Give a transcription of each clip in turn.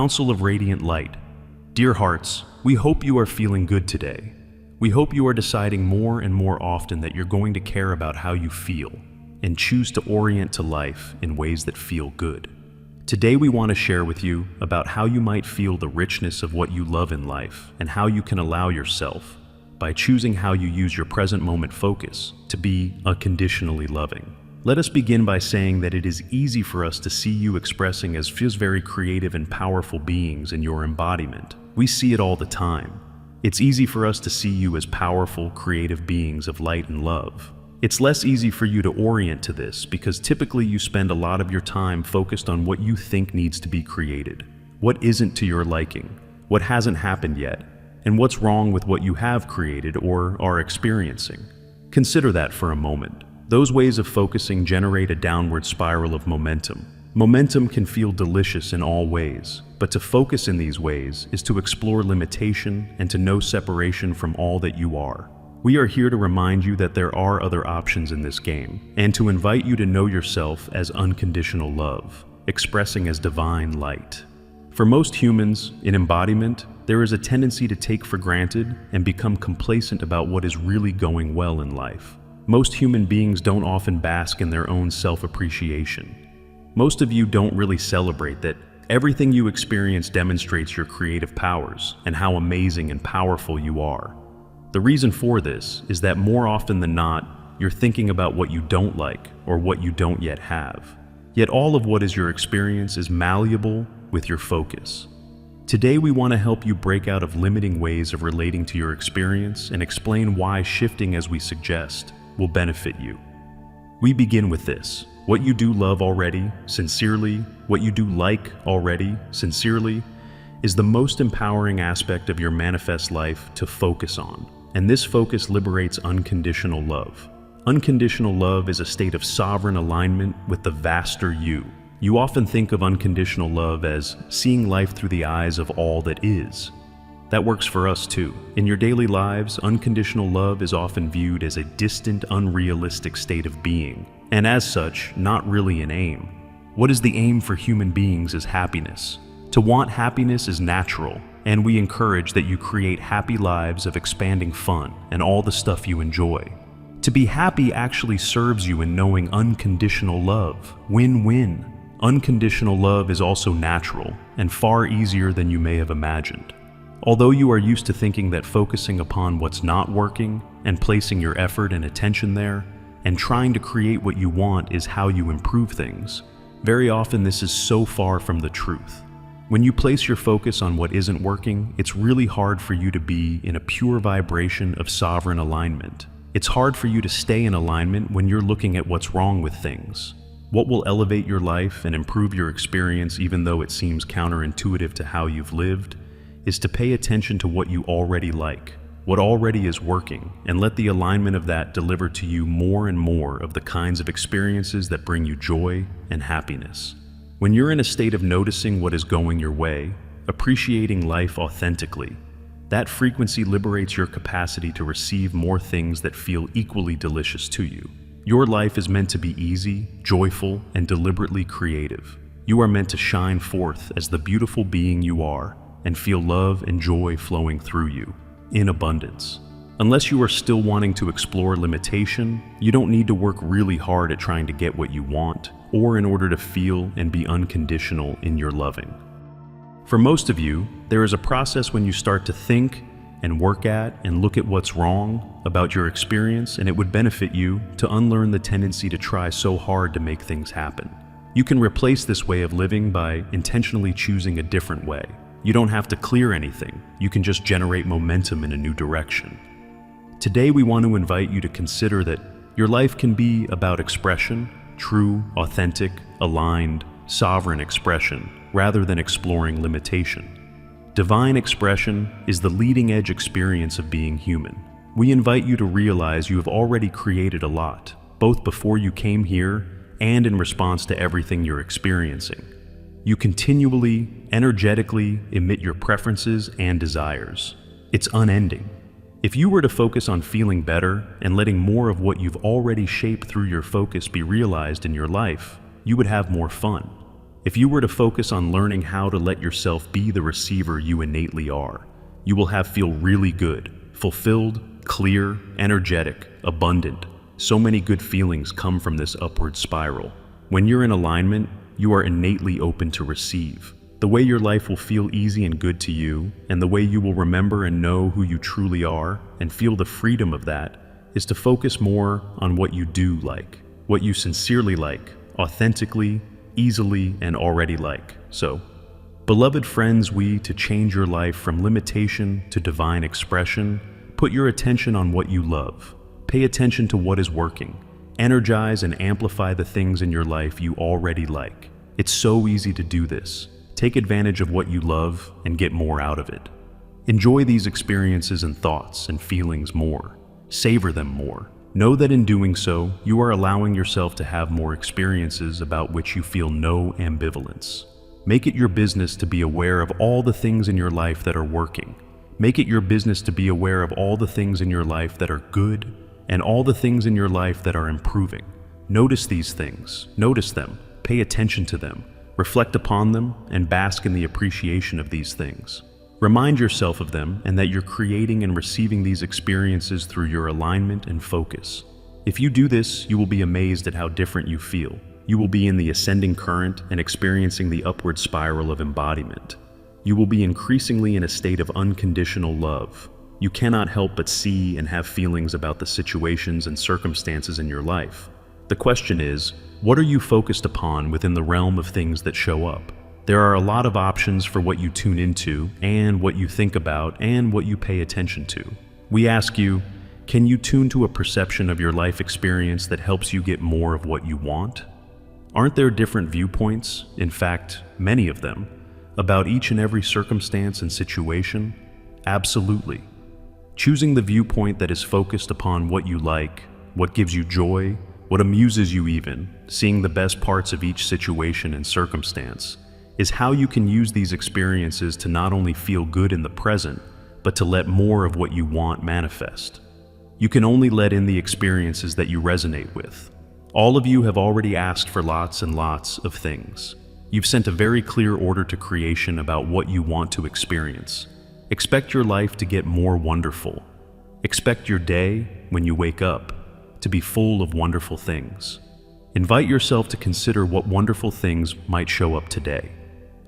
Council of Radiant Light. Dear hearts, we hope you are feeling good today. We hope you are deciding more and more often that you're going to care about how you feel and choose to orient to life in ways that feel good. Today we want to share with you about how you might feel the richness of what you love in life and how you can allow yourself, by choosing how you use your present moment focus, to be unconditionally loving. Let us begin by saying that it is easy for us to see you expressing as very creative and powerful beings in your embodiment. We see it all the time. It's easy for us to see you as powerful, creative beings of light and love. It's less easy for you to orient to this because typically you spend a lot of your time focused on what you think needs to be created, what isn't to your liking, what hasn't happened yet, and what's wrong with what you have created or are experiencing. Consider that for a moment. Those ways of focusing generate a downward spiral of momentum. Momentum can feel delicious in all ways, but to focus in these ways is to explore limitation and to know separation from all that you are. We are here to remind you that there are other options in this game, and to invite you to know yourself as unconditional love, expressing as divine light. For most humans, in embodiment, there is a tendency to take for granted and become complacent about what is really going well in life. Most human beings don't often bask in their own self-appreciation. Most of you don't really celebrate that everything you experience demonstrates your creative powers and how amazing and powerful you are. The reason for this is that more often than not, you're thinking about what you don't like or what you don't yet have. Yet all of what is your experience is malleable with your focus. Today we want to help you break out of limiting ways of relating to your experience and explain why shifting as we suggest will benefit you. We begin with this. What you do love already, sincerely, what you do like already, sincerely, is the most empowering aspect of your manifest life to focus on. And this focus liberates unconditional love. Unconditional love is a state of sovereign alignment with the vaster you. You often think of unconditional love as seeing life through the eyes of all that is. That works for us too. In your daily lives, unconditional love is often viewed as a distant, unrealistic state of being, and as such, not really an aim. What is the aim for human beings is happiness. To want happiness is natural, and we encourage that you create happy lives of expanding fun and all the stuff you enjoy. To be happy actually serves you in knowing unconditional love. Win-win. Unconditional love is also natural and far easier than you may have imagined. Although you are used to thinking that focusing upon what's not working and placing your effort and attention there and trying to create what you want is how you improve things, very often this is so far from the truth. When you place your focus on what isn't working, it's really hard for you to be in a pure vibration of sovereign alignment. It's hard for you to stay in alignment when you're looking at what's wrong with things. What will elevate your life and improve your experience, even though it seems counterintuitive to how you've lived, is to pay attention to what you already like, what already is working, and let the alignment of that deliver to you more and more of the kinds of experiences that bring you joy and happiness. When you're in a state of noticing what is going your way, appreciating life authentically, that frequency liberates your capacity to receive more things that feel equally delicious to you. Your life is meant to be easy, joyful, and deliberately creative. You are meant to shine forth as the beautiful being you are and feel love and joy flowing through you, in abundance. Unless you are still wanting to explore limitation, you don't need to work really hard at trying to get what you want, or in order to feel and be unconditional in your loving. For most of you, there is a process when you start to think and work at and look at what's wrong about your experience, and it would benefit you to unlearn the tendency to try so hard to make things happen. You can replace this way of living by intentionally choosing a different way. You don't have to clear anything, you can just generate momentum in a new direction. Today we want to invite you to consider that your life can be about expression, true, authentic, aligned, sovereign expression, rather than exploring limitation. Divine expression is the leading edge experience of being human. We invite you to realize you have already created a lot, both before you came here and in response to everything you're experiencing. You continually, energetically emit your preferences and desires. It's unending. If you were to focus on feeling better and letting more of what you've already shaped through your focus be realized in your life, you would have more fun. If you were to focus on learning how to let yourself be the receiver you innately are, you will feel really good, fulfilled, clear, energetic, abundant. So many good feelings come from this upward spiral. When you're in alignment, you are innately open to receive. The way your life will feel easy and good to you, and the way you will remember and know who you truly are, and feel the freedom of that, is to focus more on what you do like, what you sincerely like, authentically, easily, and already like. So, beloved friends, to change your life from limitation to divine expression, put your attention on what you love. Pay attention to what is working. Energize and amplify the things in your life you already like. It's so easy to do this. Take advantage of what you love and get more out of it. Enjoy these experiences and thoughts and feelings more. Savor them more. Know that in doing so, you are allowing yourself to have more experiences about which you feel no ambivalence. Make it your business to be aware of all the things in your life that are working. Make it your business to be aware of all the things in your life that are good and all the things in your life that are improving. Notice these things. Notice them. Pay attention to them. Reflect upon them and bask in the appreciation of these things. Remind yourself of them and that you're creating and receiving these experiences through your alignment and focus. If you do this, you will be amazed at how different you feel. You will be in the ascending current and experiencing the upward spiral of embodiment. You will be increasingly in a state of unconditional love. You cannot help but see and have feelings about the situations and circumstances in your life. The question is, what are you focused upon within the realm of things that show up? There are a lot of options for what you tune into and what you think about and what you pay attention to. We ask you, can you tune to a perception of your life experience that helps you get more of what you want? Aren't there different viewpoints, in fact, many of them, about each and every circumstance and situation? Absolutely. Choosing the viewpoint that is focused upon what you like, what gives you joy, what amuses you even, seeing the best parts of each situation and circumstance, is how you can use these experiences to not only feel good in the present, but to let more of what you want manifest. You can only let in the experiences that you resonate with. All of you have already asked for lots and lots of things. You've sent a very clear order to creation about what you want to experience. Expect your life to get more wonderful. Expect your day, when you wake up, to be full of wonderful things. Invite yourself to consider what wonderful things might show up today.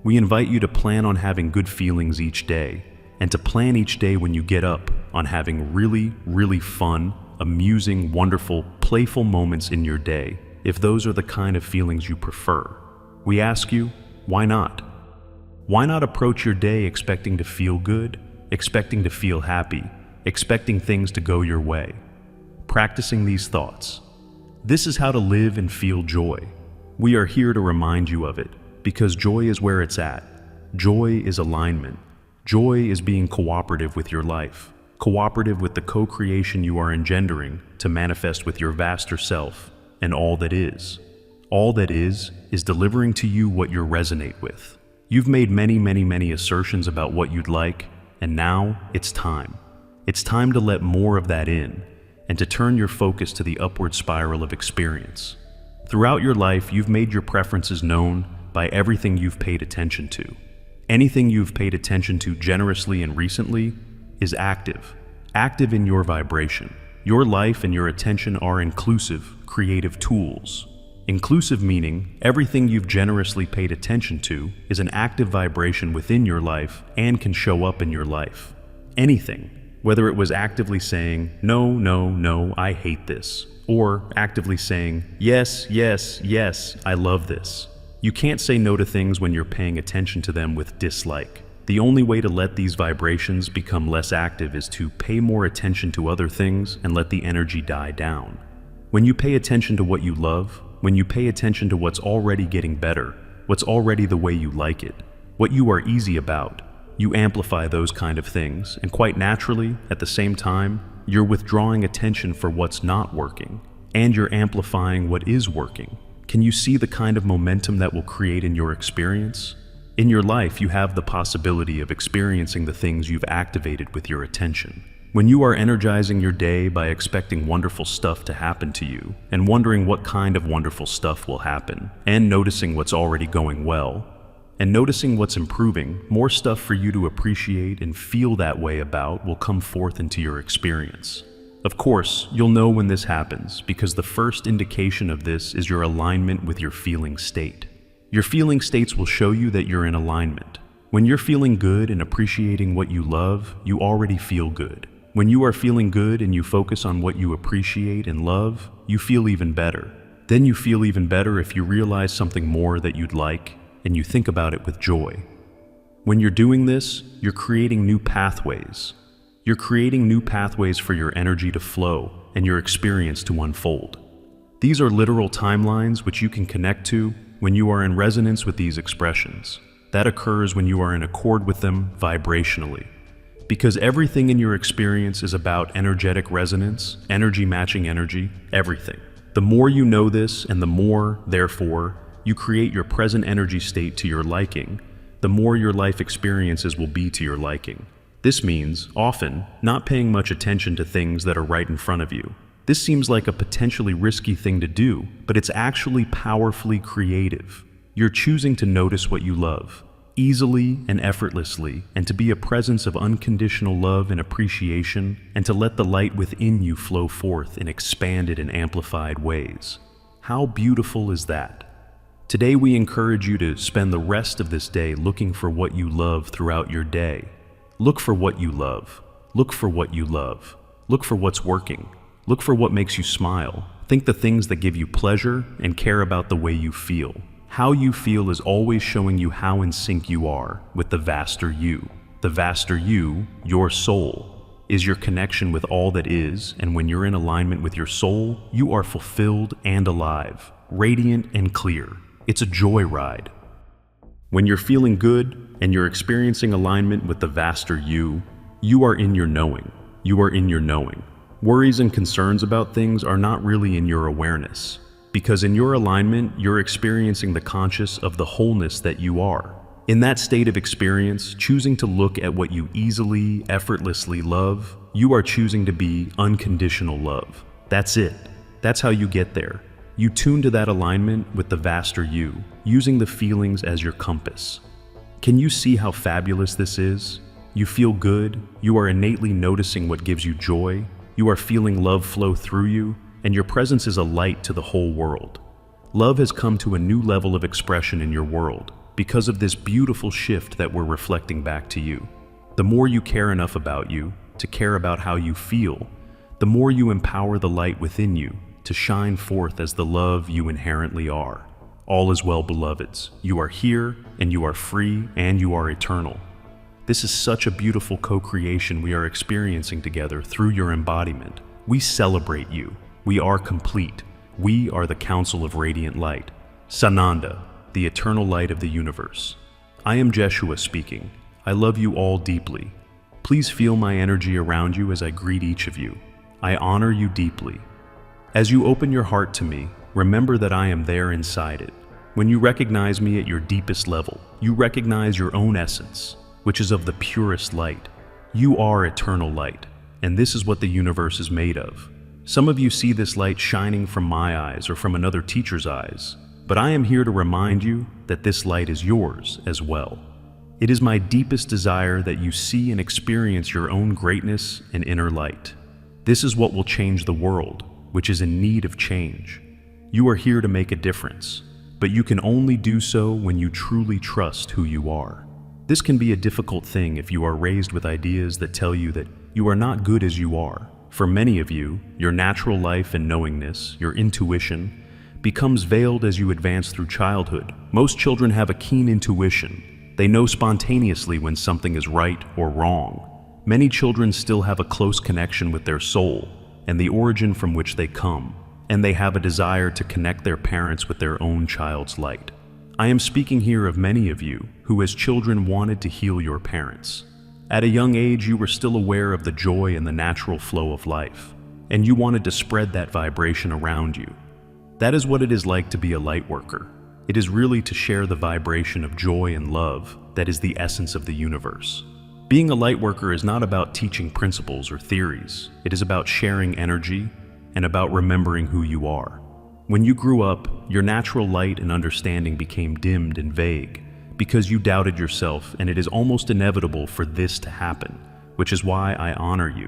We invite you to plan on having good feelings each day, and to plan each day when you get up on having really, really fun, amusing, wonderful, playful moments in your day, if those are the kind of feelings you prefer. We ask you, why not? Why not approach your day expecting to feel good, expecting to feel happy, expecting things to go your way? Practicing these thoughts. This is how to live and feel joy. We are here to remind you of it, because joy is where it's at. Joy is alignment. Joy is being cooperative with your life, cooperative with the co-creation you are engendering to manifest with your vaster self and all that is. All that is delivering to you what you resonate with. You've made many assertions about what you'd like, and now it's time. It's time to let more of that in, and to turn your focus to the upward spiral of experience. Throughout your life, you've made your preferences known by everything you've paid attention to. Anything you've paid attention to generously and recently is active in your vibration. Your life and your attention are inclusive, creative tools. Inclusive meaning everything you've generously paid attention to is an active vibration within your life and can show up in your life. Anything, whether it was actively saying, no, I hate this, or actively saying, yes, I love this. You can't say no to things when you're paying attention to them with dislike. The only way to let these vibrations become less active is to pay more attention to other things and let the energy die down. When you pay attention to what you love, when you pay attention to what's already getting better, what's already the way you like it, what you are easy about, you amplify those kind of things, and quite naturally, at the same time, you're withdrawing attention for what's not working, and you're amplifying what is working. Can you see the kind of momentum that will create in your experience? In your life, you have the possibility of experiencing the things you've activated with your attention. When you are energizing your day by expecting wonderful stuff to happen to you, and wondering what kind of wonderful stuff will happen, and noticing what's already going well, and noticing what's improving, more stuff for you to appreciate and feel that way about will come forth into your experience. Of course, you'll know when this happens, because the first indication of this is your alignment with your feeling state. Your feeling states will show you that you're in alignment. When you're feeling good and appreciating what you love, you already feel good. When you are feeling good and you focus on what you appreciate and love, you feel even better. Then you feel even better if you realize something more that you'd like, and you think about it with joy. When you're doing this, you're creating new pathways. You're creating new pathways for your energy to flow and your experience to unfold. These are literal timelines which you can connect to when you are in resonance with these expressions. That occurs when you are in accord with them vibrationally. Because everything in your experience is about energetic resonance, energy matching energy, everything. The more you know this, and the more, therefore, you create your present energy state to your liking, the more your life experiences will be to your liking. This means, often, not paying much attention to things that are right in front of you. This seems like a potentially risky thing to do, but it's actually powerfully creative. You're choosing to notice what you love, easily and effortlessly, and to be a presence of unconditional love and appreciation, and to let the light within you flow forth in expanded and amplified ways. How beautiful is that? Today we encourage you to spend the rest of this day looking for what you love throughout your day. Look for what you love. Look for what you love. Look for what's working. Look for what makes you smile. Think the things that give you pleasure and care about the way you feel. How you feel is always showing you how in sync you are with the vaster you. The vaster you, your soul, is your connection with all that is, and when you're in alignment with your soul, you are fulfilled and alive, radiant and clear. It's a joy ride. When you're feeling good and you're experiencing alignment with the vaster you, you are in your knowing. You are in your knowing. Worries and concerns about things are not really in your awareness. Because in your alignment, you're experiencing the conscious of the wholeness that you are. In that state of experience, choosing to look at what you easily, effortlessly love, you are choosing to be unconditional love. That's it. That's how you get there. You tune to that alignment with the vaster you, using the feelings as your compass. Can you see how fabulous this is? You feel good, you are innately noticing what gives you joy, you are feeling love flow through you, and your presence is a light to the whole world. Love has come to a new level of expression in your world because of this beautiful shift that we're reflecting back to you. The more you care enough about you to care about how you feel, the more you empower the light within you to shine forth as the love you inherently are. All is well, beloveds. You are here, and you are free, and you are eternal. This is such a beautiful co-creation we are experiencing together through your embodiment. We celebrate you. We are complete. We are the Council of Radiant Light. Sananda, the eternal light of the universe. I am Jeshua speaking. I love you all deeply. Please feel my energy around you as I greet each of you. I honor you deeply. As you open your heart to me, remember that I am there inside it. When you recognize me at your deepest level, you recognize your own essence, which is of the purest light. You are eternal light, and this is what the universe is made of. Some of you see this light shining from my eyes or from another teacher's eyes, but I am here to remind you that this light is yours as well. It is my deepest desire that you see and experience your own greatness and inner light. This is what will change the world, which is in need of change. You are here to make a difference, but you can only do so when you truly trust who you are. This can be a difficult thing if you are raised with ideas that tell you that you are not good as you are. For many of you, your natural life and knowingness, your intuition, becomes veiled as you advance through childhood. Most children have a keen intuition. They know spontaneously when something is right or wrong. Many children still have a close connection with their soul and the origin from which they come, and they have a desire to connect their parents with their own child's light. I am speaking here of many of you who as children wanted to heal your parents. At a young age, you were still aware of the joy and the natural flow of life, and you wanted to spread that vibration around you. That is what it is like to be a light worker. It is really to share the vibration of joy and love that is the essence of the universe. Being a lightworker is not about teaching principles or theories. It is about sharing energy and about remembering who you are. When you grew up, your natural light and understanding became dimmed and vague because you doubted yourself, and it is almost inevitable for this to happen, which is why I honor you.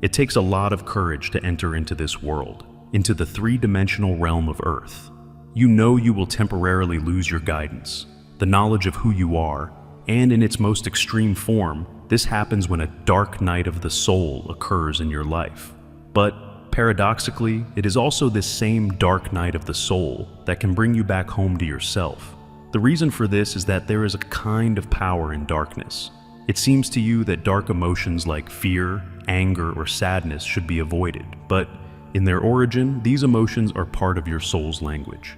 It takes a lot of courage to enter into this world, into the three-dimensional realm of Earth. You know you will temporarily lose your guidance, the knowledge of who you are, and in its most extreme form, this happens when a dark night of the soul occurs in your life. But paradoxically, it is also this same dark night of the soul that can bring you back home to yourself. The reason for this is that there is a kind of power in darkness. It seems to you that dark emotions like fear, anger, or sadness should be avoided, but in their origin, these emotions are part of your soul's language.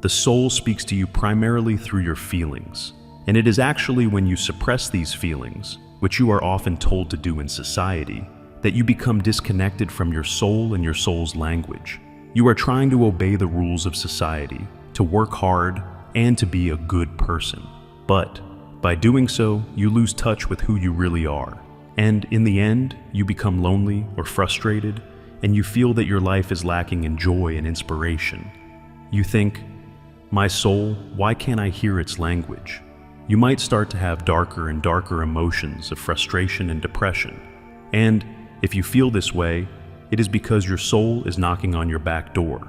The soul speaks to you primarily through your feelings. And it is actually when you suppress these feelings, which you are often told to do in society, that you become disconnected from your soul and your soul's language. You are trying to obey the rules of society, to work hard, and to be a good person. But by doing so, you lose touch with who you really are. And in the end, you become lonely or frustrated, and you feel that your life is lacking in joy and inspiration. You think, "My soul, why can't I hear its language?" You might start to have darker and darker emotions of frustration and depression. And if you feel this way, it is because your soul is knocking on your back door.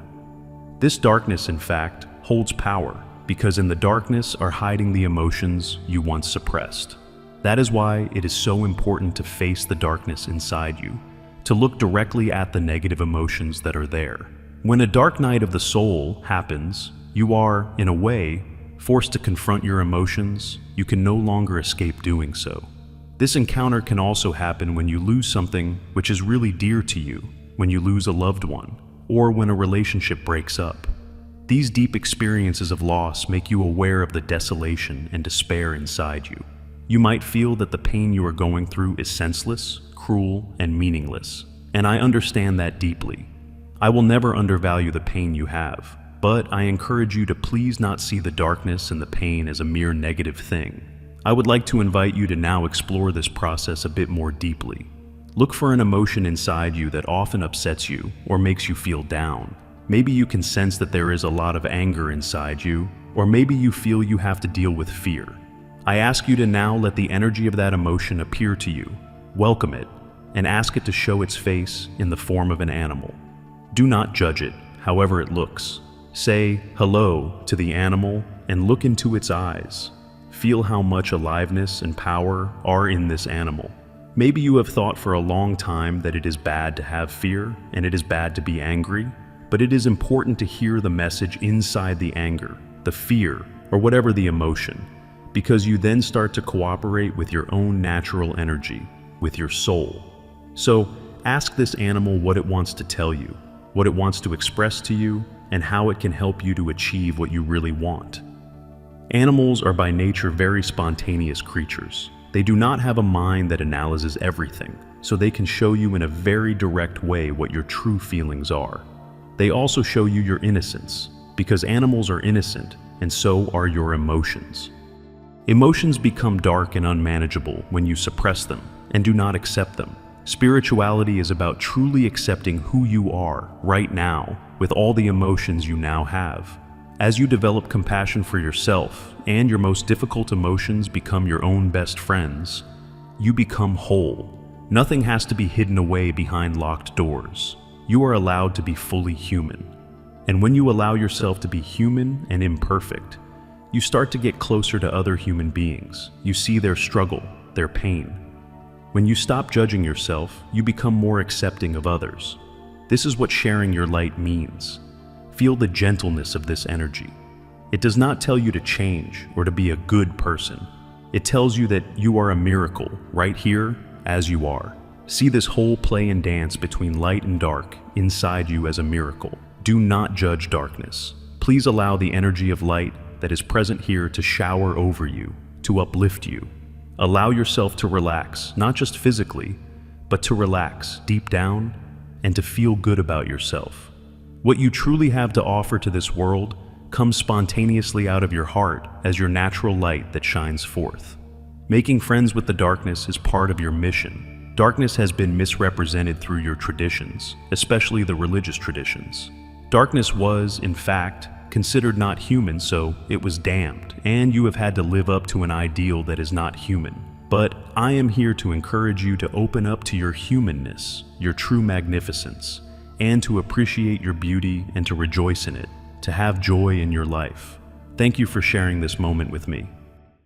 This darkness, in fact, holds power, because in the darkness are hiding the emotions you once suppressed. That is why it is so important to face the darkness inside you, to look directly at the negative emotions that are there. When a dark night of the soul happens, you are, in a way, forced to confront your emotions. You can no longer escape doing so. This encounter can also happen when you lose something which is really dear to you, when you lose a loved one, or when a relationship breaks up. These deep experiences of loss make you aware of the desolation and despair inside you. You might feel that the pain you are going through is senseless, cruel, and meaningless, and I understand that deeply. I will never undervalue the pain you have. But I encourage you to please not see the darkness and the pain as a mere negative thing. I would like to invite you to now explore this process a bit more deeply. Look for an emotion inside you that often upsets you or makes you feel down. Maybe you can sense that there is a lot of anger inside you, or maybe you feel you have to deal with fear. I ask you to now let the energy of that emotion appear to you, welcome it, and ask it to show its face in the form of an animal. Do not judge it, however it looks. Say hello to the animal and look into its eyes. Feel how much aliveness and power are in this animal. Maybe you have thought for a long time that it is bad to have fear and it is bad to be angry, but it is important to hear the message inside the anger, the fear, or whatever the emotion, because you then start to cooperate with your own natural energy, with your soul. So ask this animal what it wants to tell you, what it wants to express to you, and how it can help you to achieve what you really want. Animals are by nature very spontaneous creatures. They do not have a mind that analyzes everything, so they can show you in a very direct way what your true feelings are. They also show you your innocence, because animals are innocent, and so are your emotions. Emotions become dark and unmanageable when you suppress them and do not accept them. Spirituality is about truly accepting who you are right now with all the emotions you now have. As you develop compassion for yourself and your most difficult emotions become your own best friends, you become whole. Nothing has to be hidden away behind locked doors. You are allowed to be fully human. And when you allow yourself to be human and imperfect, you start to get closer to other human beings. You see their struggle, their pain. When you stop judging yourself, you become more accepting of others. This is what sharing your light means. Feel the gentleness of this energy. It does not tell you to change or to be a good person. It tells you that you are a miracle right here as you are. See this whole play and dance between light and dark inside you as a miracle. Do not judge darkness. Please allow the energy of light that is present here to shower over you, to uplift you. Allow yourself to relax, not just physically, but to relax deep down and to feel good about yourself. What you truly have to offer to this world comes spontaneously out of your heart as your natural light that shines forth. Making friends with the darkness is part of your mission. Darkness has been misrepresented through your traditions, especially the religious traditions. Darkness was, in fact, considered not human, so it was damned, and you have had to live up to an ideal that is not human. But I am here to encourage you to open up to your humanness, your true magnificence, and to appreciate your beauty and to rejoice in it, to have joy in your life. Thank you for sharing this moment with me.